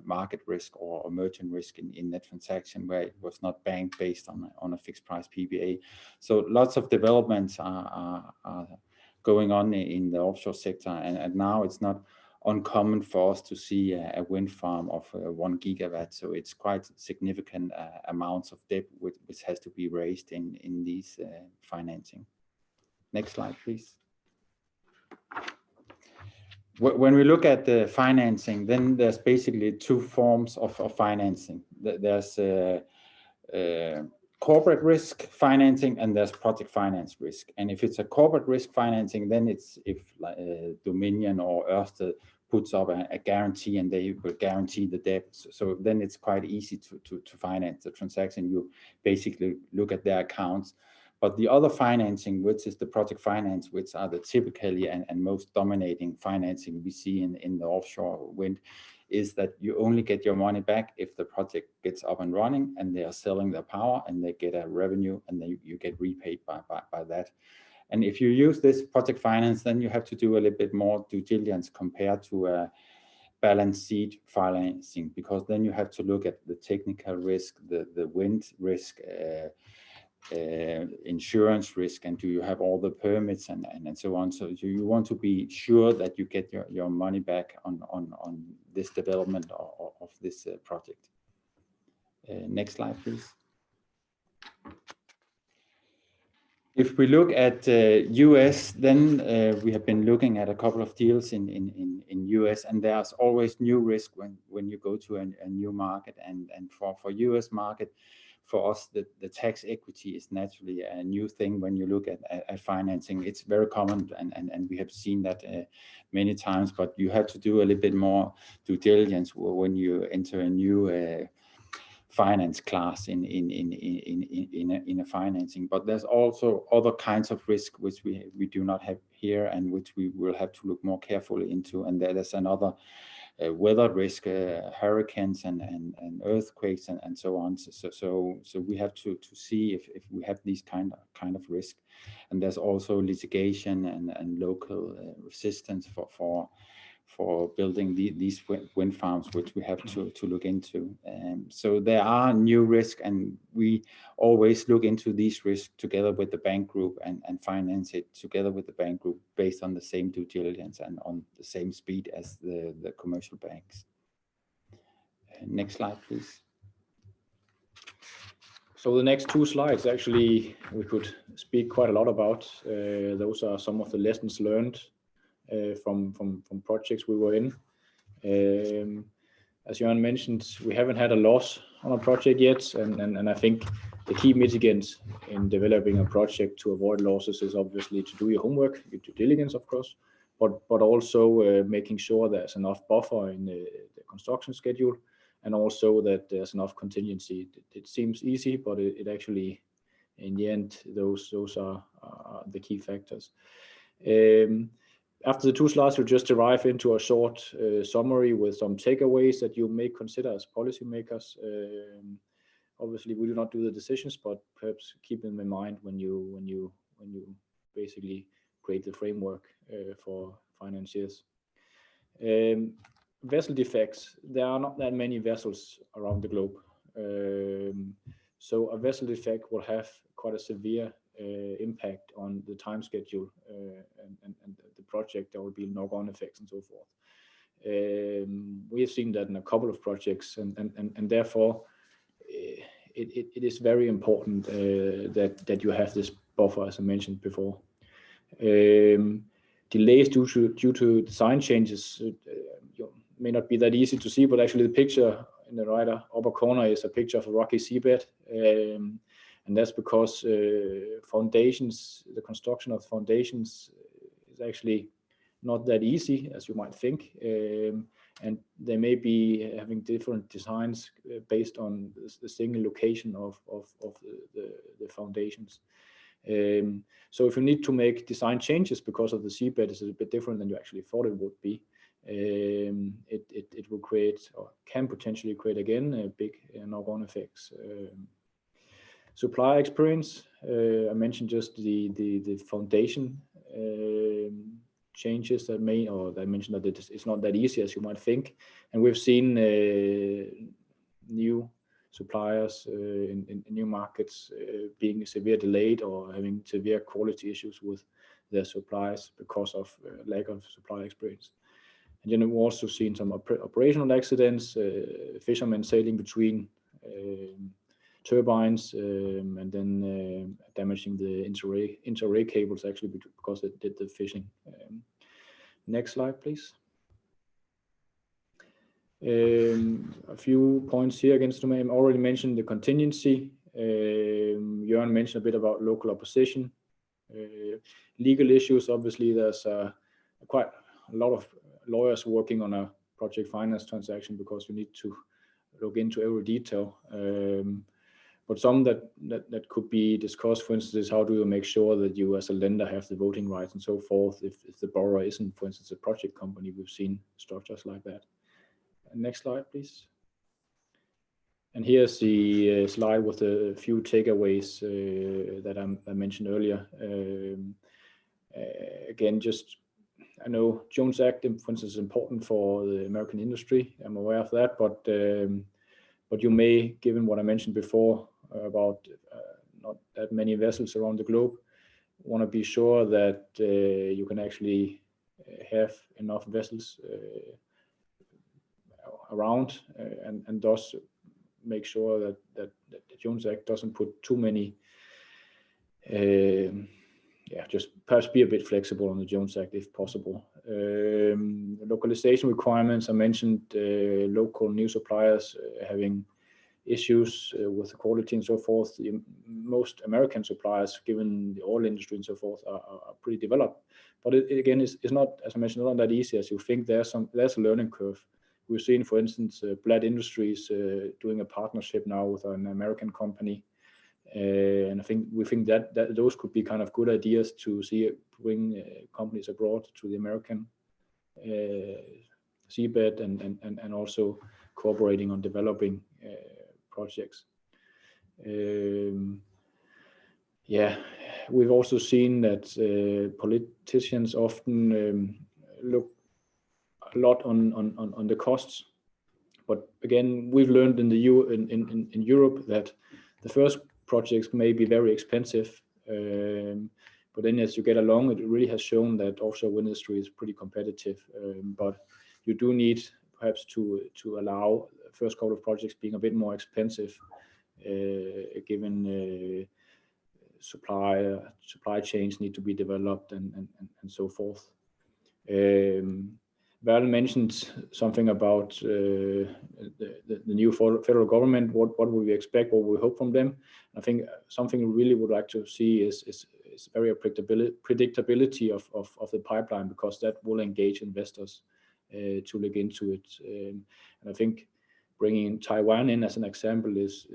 market risk or merchant risk in that transaction, where it was not banked based on a fixed price PPA. So lots of developments are going on in the offshore sector, and now it's not uncommon for us to see a wind farm of 1 gigawatt. So it's quite significant amounts of debt which has to be raised in these financing. Next slide, please. When we look at the financing, then there's basically 2 forms of financing. There's corporate risk financing and there's project finance risk. And if it's a corporate risk financing, then it's if Dominion or Ørsted puts up a guarantee and they will guarantee the debt. So then it's quite easy to finance the transaction. You basically look at their accounts. But the other financing, which is the project finance, which are the typically and most dominating financing we see in the offshore wind, is that you only get your money back if the project gets up and running and they are selling their power and they get a revenue and then you get repaid by that. And if you use this project finance, then you have to do a little bit more due diligence compared to a balance sheet financing, because then you have to look at the technical risk, the wind risk, insurance risk, and do you have all the permits and so on. So you want to be sure that you get your money back on this development of this project. Next slide, please. If we look at US, then we have been looking at a couple of deals in US, and there's always new risk when you go to a new market. And for US market, for us, the tax equity is naturally a new thing when you look at financing. It's very common, and we have seen that many times, but you have to do a little bit more due diligence when you enter a new finance class in a financing. But there's also other kinds of risk which we do not have here and which we will have to look more carefully into. And there's another weather risk, hurricanes and earthquakes and so on. So we have to see if we have these kind of risk. And there's also litigation and local resistance for building these wind farms, which we have to look into. So there are new risks, and we always look into these risks together with the bank group and finance it together with the bank group based on the same due diligence and on the same speed as the commercial banks. Next slide, please. So the next 2 slides, actually, we could speak quite a lot about. Those are some of the lessons learned from projects we were in. As Jørgen mentioned, we haven't had a loss on a project yet, and I think the key mitigant in developing a project to avoid losses is obviously to do your homework, your due diligence, of course, but also making sure there's enough buffer in the construction schedule, and also that there's enough contingency. It seems easy, but it actually, in the end, those are the key factors. After the 2 slides, we'll just arrive into a short summary with some takeaways that you may consider as policymakers. Obviously, we do not do the decisions, but perhaps keep them in mind when you basically create the framework for financiers. Vessel defects. There are not that many vessels around the globe. So a vessel defect will have quite a severe impact on the time schedule and the project. There will be knock-on effects and so forth. We have seen that in a couple of projects, and therefore it is very important that you have this buffer, as I mentioned before. Delays due to design changes may not be that easy to see, but actually the picture in the right upper corner is a picture of a rocky seabed. And that's because foundations, the construction of foundations is actually not that easy as you might think. And they may be having different designs based on the single location of the foundations. So if you need to make design changes because of the seabed is a bit different than you actually thought it would be, it will create, or can potentially create again, a big knock-on effects. Supplier experience, I mentioned just the foundation changes that may, or I mentioned that it's not that easy as you might think, and we've seen new suppliers in new markets being severely delayed or having severe quality issues with their supplies because of lack of supply experience. And then we've also seen some operational accidents, fishermen sailing between turbines, and then damaging the inter-array cables actually because they did the fishing. Next slide, please. A few points here against the I already mentioned the contingency. Jørgen mentioned a bit about local opposition. Legal issues, obviously there's quite a lot of lawyers working on a project finance transaction because you need to look into every detail. But some that could be discussed, for instance, is how do you make sure that you as a lender have the voting rights and so forth if the borrower isn't, for instance, a project company. We've seen structures like that. Next slide, please. And here's the slide with a few takeaways that I mentioned earlier. Again, just I know Jones Act, for instance, is important for the American industry. I'm aware of that, but you may, given what I mentioned before about not that many vessels around the globe, want to be sure that you can actually have enough vessels around, and thus make sure that the Jones Act doesn't put too many. Just perhaps be a bit flexible on the Jones Act if possible. Localization requirements, I mentioned local new suppliers having issues with the quality and so forth. Most American suppliers, given the oil industry and so forth, are pretty developed. But it again is not, as I mentioned, not that easy as you think. There's a learning curve. We've seen, for instance, Blad Industries doing a partnership now with an American company. And we think that those could be kind of good ideas to bring companies abroad to the American seabed and also cooperating on developing projects. We've also seen that politicians often look a lot on the costs, but again, we've learned in Europe that the first projects may be very expensive, but then as you get along, it really has shown that offshore wind industry is pretty competitive. But you do need perhaps to allow first couple of projects being a bit more expensive, given supply chains need to be developed and so forth. Val mentioned something about the new federal government. What will we expect? What will we hope from them? I think something we really would like to see is very predictability of the pipeline, because that will engage investors to look into it. And I think bringing Taiwan in as an example is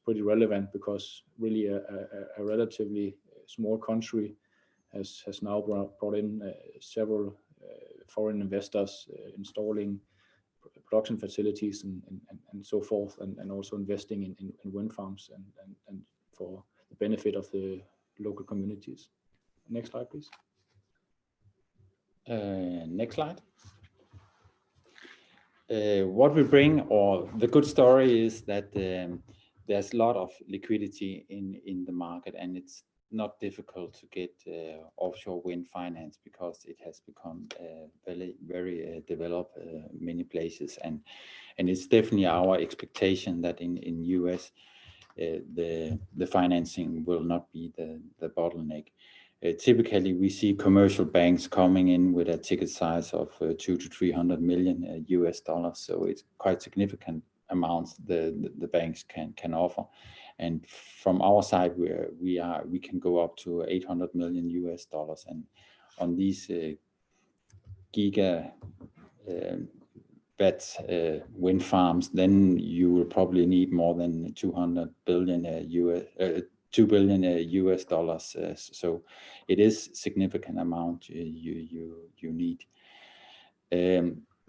pretty relevant, because really a relatively small country has now brought in several foreign investors installing production facilities and so forth, and also investing in wind farms and for the benefit of the local communities. Next slide, please. Next slide. What we bring, or the good story, is that there's a lot of liquidity in the market, and it's not difficult to get offshore wind finance, because it has become very developed many places, and it's definitely our expectation that in US the financing will not be the bottleneck. Typically we see commercial banks coming in with a ticket size of $200 to 300 million US dollars, so it's quite significant amounts the banks can offer. And from our side, we can go up to $800 million US dollars, and on these giga wind farms, then you will probably need more than 200 billion $2 billion US dollars. So it is significant amount you need.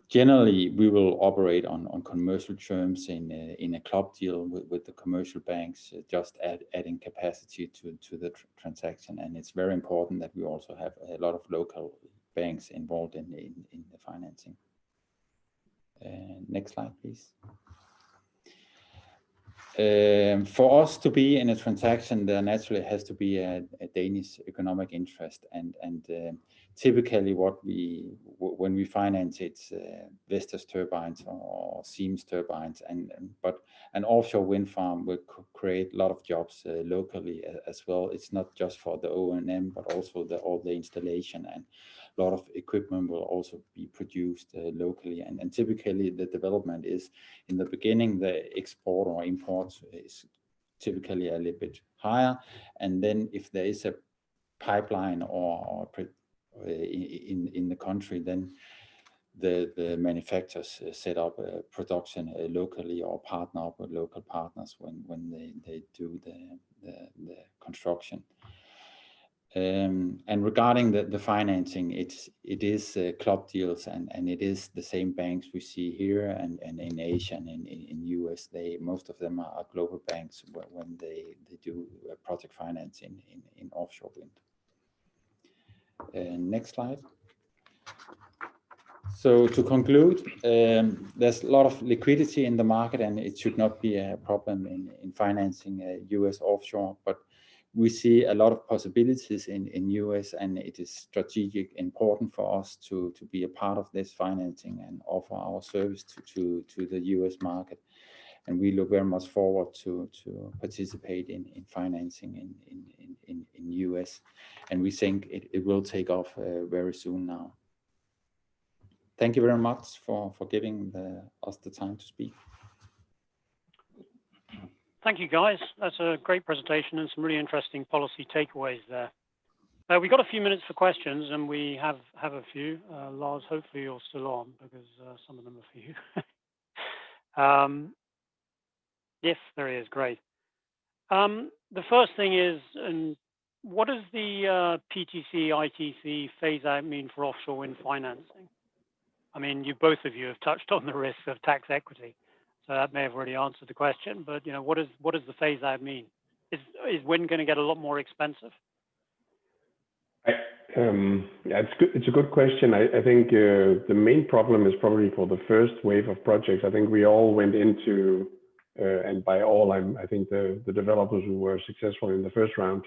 Generally, we will operate on commercial terms in a club deal with the commercial banks, just adding capacity to the transaction. And it's very important that we also have a lot of local banks involved in the financing. Next slide, please. For us to be in a transaction, there naturally has to be a Danish economic interest, and typically when we finance, it's Vestas turbines or Siemens turbines, but an offshore wind farm will create a lot of jobs locally as well. It's not just for the O&M, but also all the installation, and a lot of equipment will also be produced locally. And typically the development is, in the beginning, the export or import is typically a little bit higher, and then if there is a pipeline or in the country, then the manufacturers set up production locally or partner up with local partners when they do the construction. And regarding the financing, it is club deals, and it is the same banks we see here and in Asia and in US. Most of them are global banks when they do project financing in offshore wind. Next slide. So to conclude, there's a lot of liquidity in the market, and it should not be a problem in financing US offshore, but we see a lot of possibilities in US, and it is strategic important for us to be a part of this financing and offer our service to the US market. And we look very much forward to participate in financing in US, and we think it will take off very soon now. Thank you very much for giving us the time to speak. Thank you, guys. That's a great presentation and some really interesting policy takeaways there. We've got a few minutes for questions, and we have a few. Lars, hopefully you're still on, because some of them are for you. Yes, there he is. Great. The first thing is, what does the PTC, ITC phase out mean for offshore wind financing? I mean, both of you have touched on the risk of tax equity, so that may have already answered the question. But what does the phase out mean? Is wind going to get a lot more expensive? Yeah, it's a good question. I think the main problem is probably for the first wave of projects. I think we all went into, and by all I think the developers who were successful in the first round,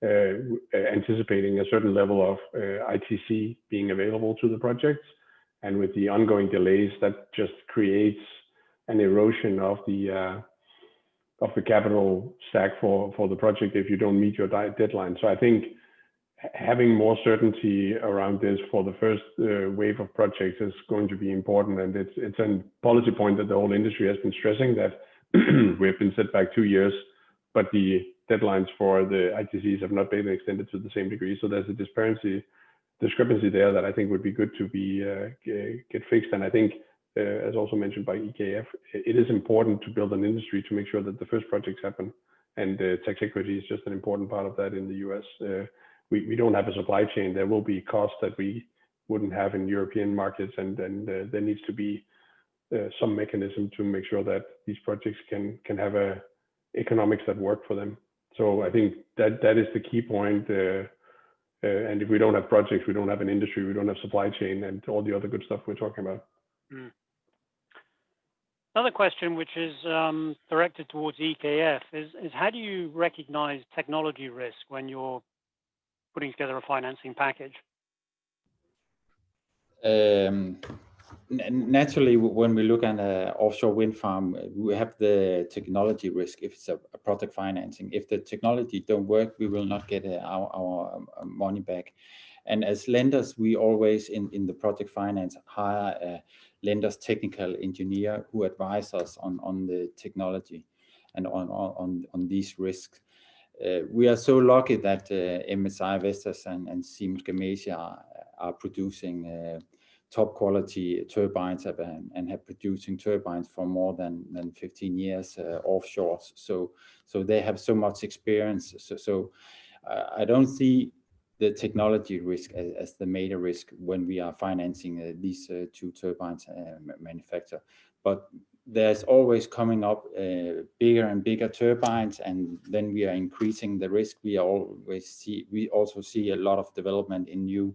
anticipating a certain level of ITC being available to the projects. And with the ongoing delays, that just creates an erosion of the capital stack for the project if you don't meet your deadline. So I think having more certainty around this for the first wave of projects is going to be important, and it's a policy point that the whole industry has been stressing, that we have been set back 2 years, but the deadlines for the ITCs have not been extended to the same degree. So there's a discrepancy there that I think would be good to get fixed. And I think, as also mentioned by EKF, it is important to build an industry to make sure that the first projects happen, and tax equity is just an important part of that in the US. We don't have a supply chain. There will be costs that we wouldn't have in European markets, and there needs to be some mechanism to make sure that these projects can have economics that work for them. So I think that is the key point. And if we don't have projects, we don't have an industry, we don't have supply chain, and all the other good stuff we're talking about. Another question, which is directed towards EKF, is how do you recognize technology risk when you're putting together a financing package? Naturally, when we look at an offshore wind farm, we have the technology risk if it's a project financing. If the technology don't work, we will not get our money back. And as lenders, we always in the project finance hire a lender's technical engineer who advise us on the technology and on these risks. We are so lucky that MSI Vestas and Siemens Gamesa are producing top quality turbines and have producing turbines for more than 15 years offshore. So they have so much experience. So I don't see the technology risk as the major risk when we are financing these two turbines manufacturer. But there's always coming up bigger and bigger turbines, and then we are increasing the risk. We also see a lot of development in new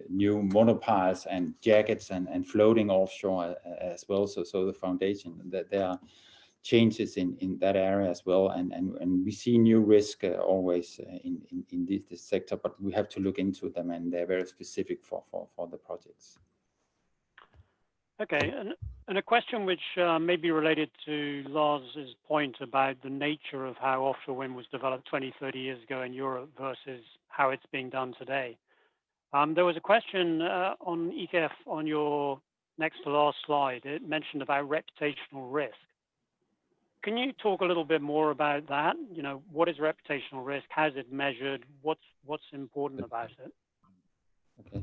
new monopiles and jackets and floating offshore as well. So the foundation, that there are changes in that area as well, and we see new risk always in this sector, but we have to look into them, and they're very specific for the projects. Okay, and a question which may be related to Lars's point about the nature of how offshore wind was developed 20, 30 years ago in Europe versus how it's being done today. There was a question on EKF on your next to last slide. It mentioned about reputational risk. Can you talk a little bit more about that? You know, what is reputational risk? How's it measured? What's important about it? Okay.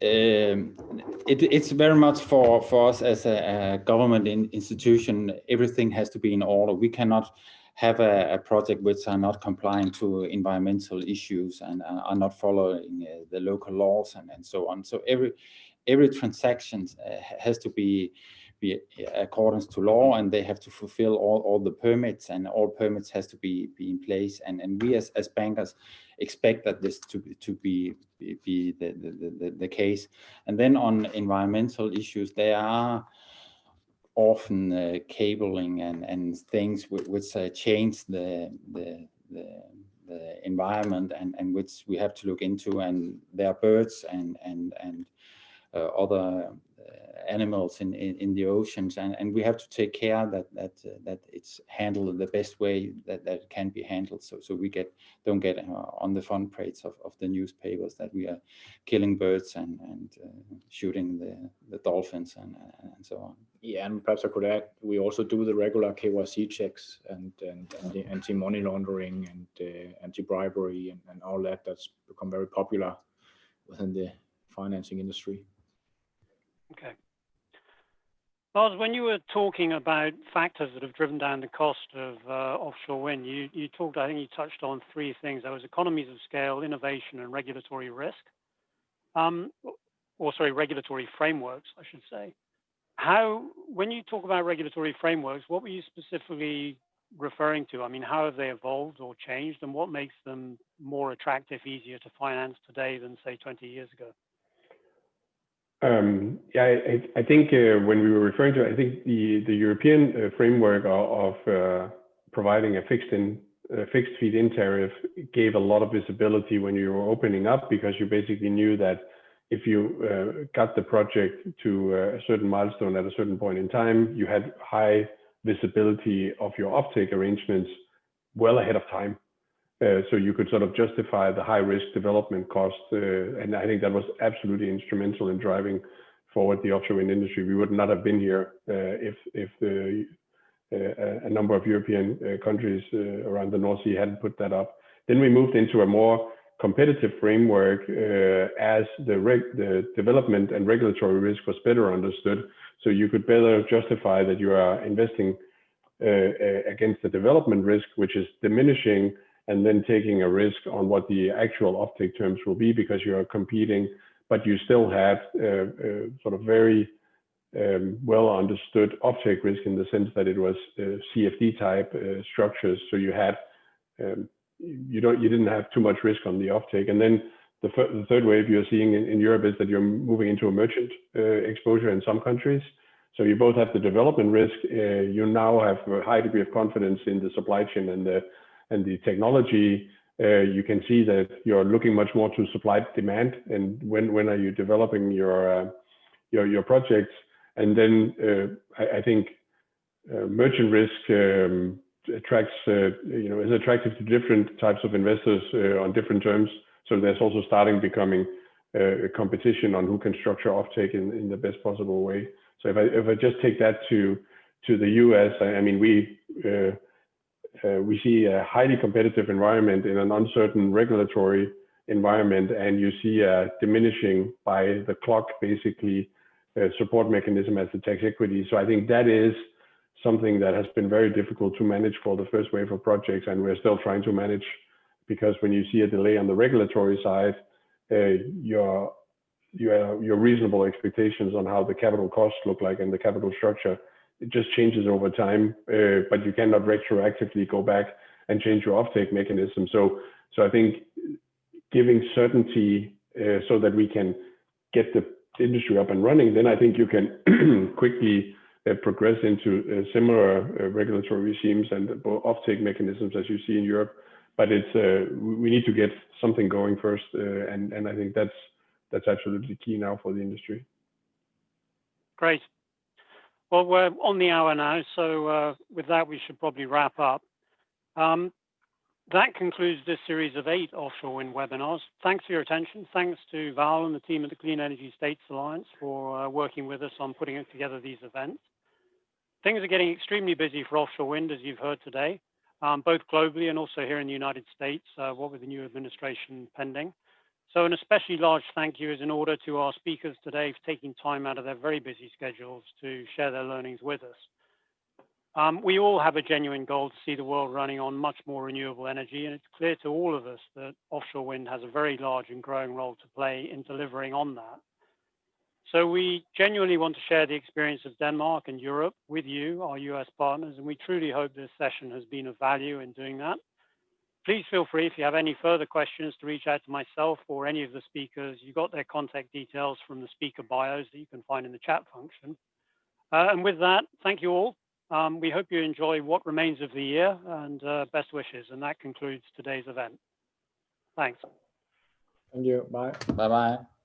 It's very much for us as a government institution. Everything has to be in order. We cannot have a project which are not complying to environmental issues and are not following the local laws and so on. So every transaction has to be accordance to law, and they have to fulfill all the permits, and all permits has to be in place. And we as bankers expect that this to be the case. And then on environmental issues, there are often cabling and things which change the environment, and which we have to look into. And there are birds and other animals in the oceans, and we have to take care that it's handled the best way that it can be handled, so we don't get on the front page of the newspapers that we are killing birds and shooting the dolphins and so on. Yeah, and perhaps I could add, we also do the regular KYC checks and the anti-money laundering and anti-bribery and all that. That's become very popular within the financing industry. Okay. Lars, when you were talking about factors that have driven down the cost of offshore wind, you talked, I think you touched on three things. There was economies of scale, innovation, and regulatory risk. Regulatory frameworks, I should say. When you talk about regulatory frameworks, what were you specifically referring to? I mean, how have they evolved or changed, and what makes them more attractive, easier to finance today than, say, 20 years ago? I think when we were referring to, I think the European framework of providing a fixed feed-in tariff gave a lot of visibility when you were opening up, because you basically knew that if you got the project to a certain milestone at a certain point in time, you had high visibility of your offtake arrangements well ahead of time. So you could sort of justify the high risk development costs. And I think that was absolutely instrumental in driving forward the offshore wind industry. We would not have been here if a number of European countries around the North Sea hadn't put that up. Then we moved into a more competitive framework as the development and regulatory risk was better understood. So you could better justify that you are investing against the development risk, which is diminishing, and then taking a risk on what the actual offtake terms will be, because you are competing, but you still have sort of very well understood offtake risk, in the sense that it was CFD type structures. So you had you didn't have too much risk on the offtake. And then the third wave you're seeing in Europe is that you're moving into a merchant exposure in some countries. So you both have the development risk. You now have a high degree of confidence in the supply chain and the technology. You can see that you're looking much more to supply demand, and when are you developing your projects. And then I think merchant risk attracts is attractive to different types of investors on different terms. So there's also becoming a competition on who can structure offtake in the best possible way. So if I just take that to the US, I mean, we see a highly competitive environment in an uncertain regulatory environment, and you see a diminishing by the clock, basically, support mechanism as the tax equity. So I think that is something that has been very difficult to manage for the first wave of projects, and we're still trying to manage, because when you see a delay on the regulatory side, your reasonable expectations on how the capital costs look like and the capital structure, it just changes over time, but you cannot retroactively go back and change your offtake mechanism. So I think giving certainty so that we can get the industry up and running, then I think you can quickly progress into similar regulatory regimes and offtake mechanisms as you see in Europe. But it's we need to get something going first, and I think that's absolutely key now for the industry. Great. Well, we're on the hour now, so with that, we should probably wrap up. That concludes this series of 8 offshore wind webinars. Thanks for your attention. Thanks to Val and the team at the Clean Energy States Alliance for working with us on putting together these events. Things are getting extremely busy for offshore wind, as you've heard today, both globally and also here in the United States, what with the new administration pending. So an especially large thank you is in order to our speakers today for taking time out of their very busy schedules to share their learnings with us. We all have a genuine goal to see the world running on much more renewable energy, and it's clear to all of us that offshore wind has a very large and growing role to play in delivering on that. So we genuinely want to share the experience of Denmark and Europe with you, our US partners, and we truly hope this session has been of value in doing that. Please feel free, if you have any further questions, to reach out to myself or any of the speakers. You got their contact details from the speaker bios that you can find in the chat function. And with that, thank you all. We hope you enjoy what remains of the year, and best wishes. And that concludes today's event. Thanks. Thank you. Bye. Bye-bye.